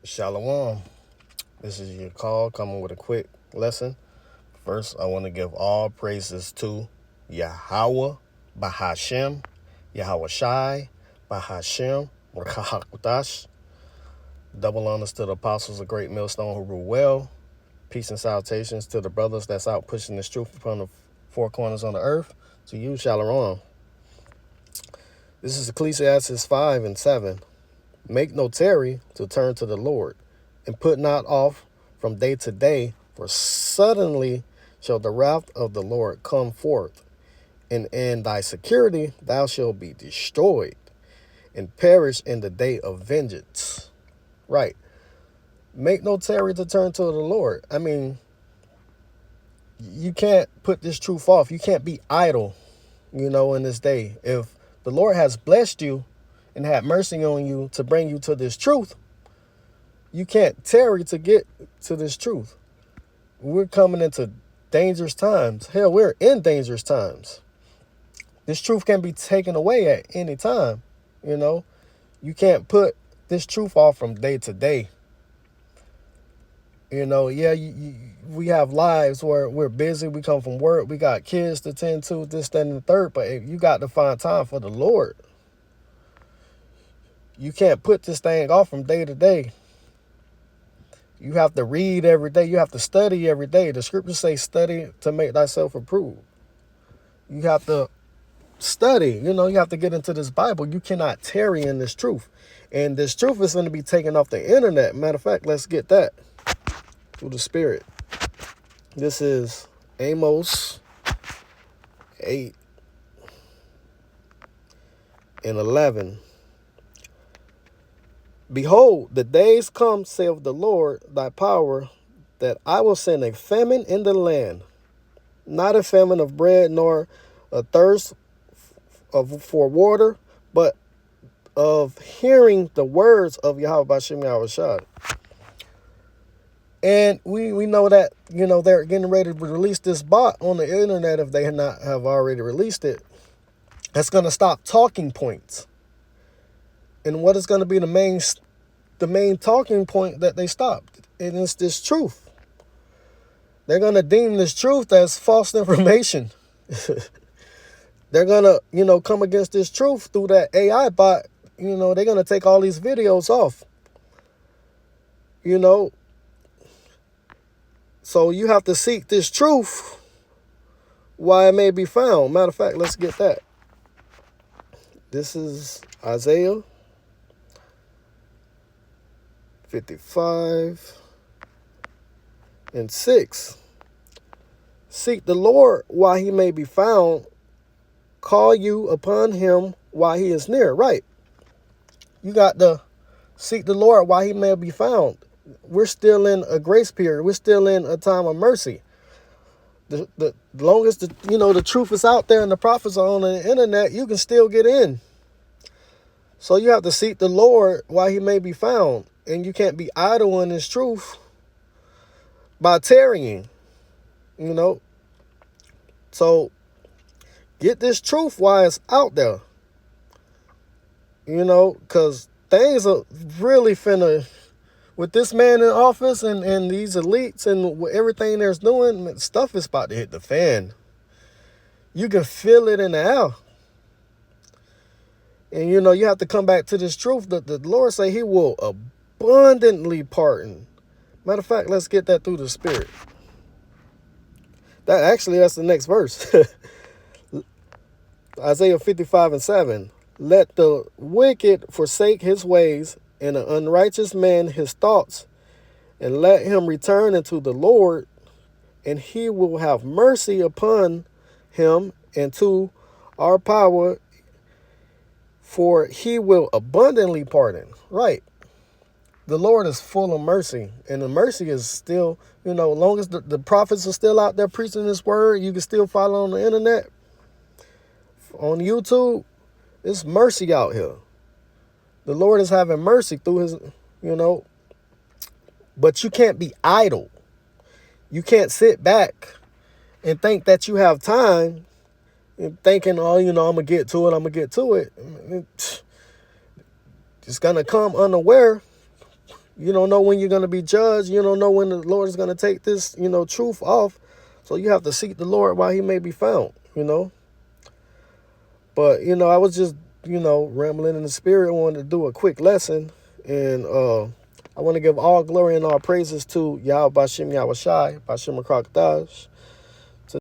Shalom. This is your call coming with a quick lesson. First, I want to give all praises to Yahweh, Bahashem, Yahweh Shai, Bahashem, Rakahakudash. Double honors to the apostles of Great Millstone who rule well. Peace and salutations to the brothers that's out pushing this truth upon the four corners on the earth. To you, Shalom. This is Ecclesiastes 5 and 7. Make no tarry to turn to the Lord, and put not off from day to day, for suddenly shall the wrath of the Lord come forth, and in thy security thou shalt be destroyed, and perish in the day of vengeance. Right. Make no tarry to turn to the Lord. I mean, you can't put this truth off. You can't be idle, in this day. If the Lord has blessed you and had mercy on you to bring you to this truth, you can't tarry to get to this truth. We're coming into dangerous times. Hell, we're in dangerous times. This truth can be taken away at any time. You can't put this truth off from day to day. We have lives where we're busy. We come from work. We got kids to tend to, this, that, and the third. But you got to find time for the Lord. You can't put this thing off from day to day. You have to read every day. You have to study every day. The scriptures say study to make thyself approved. You have to study. You have to get into this Bible. You cannot tarry in this truth. And this truth is going to be taken off the internet. Matter of fact, let's get that through the Spirit. This is Amos 8 and 11. Behold, the days come, saith the Lord, thy power, that I will send a famine in the land, not a famine of bread, nor a thirst for water, but of hearing the words of Yahweh Bashem Yahweh Shai. And we know that, they're getting ready to release this bot on the internet if they not have already released it. That's going to stop talking points. And what is going to be the main talking point that they stopped? And it's this truth. They're going to deem this truth as false information. They're going to, come against this truth through that AI bot. They're going to take all these videos off. So you have to seek this truth while it may be found. Matter of fact, let's get that. This is Isaiah 55 and 6. Seek the Lord while he may be found. Call you upon him while he is near. Right. You got to seek the Lord while he may be found. We're still in a grace period. We're still in a time of mercy. The longest the truth is out there and the prophets are on the internet, you can still get in. So you have to seek the Lord while he may be found. And you can't be idle in this truth by tarrying, So get this truth while it's out there, because things are really finna, with this man in office and these elites and everything they're doing, stuff is about to hit the fan. You can feel it in the air. And, you have to come back to this truth that the Lord say he will abundantly pardon. Matter of fact, let's get that through the Spirit. That's the next verse. Isaiah 55 and 7. Let the wicked forsake his ways, and the unrighteous man his thoughts, and let him return unto the Lord, and he will have mercy upon him and to our power, for he will abundantly pardon. Right. The Lord is full of mercy, and the mercy is still, as long as the prophets are still out there preaching this word, you can still follow on the internet, on YouTube. It's mercy out here. The Lord is having mercy through his, but you can't be idle. You can't sit back and think that you have time and thinking, I'm going to get to it. It's going to come unaware. You don't know when you're going to be judged. You don't know when the Lord is going to take this, truth off. So you have to seek the Lord while he may be found. But, I was just, rambling in the spirit. I wanted to do a quick lesson. And I want to give all glory and all praises to Yahweh Bashem Yahweh Shai, Bashem Rakakdash.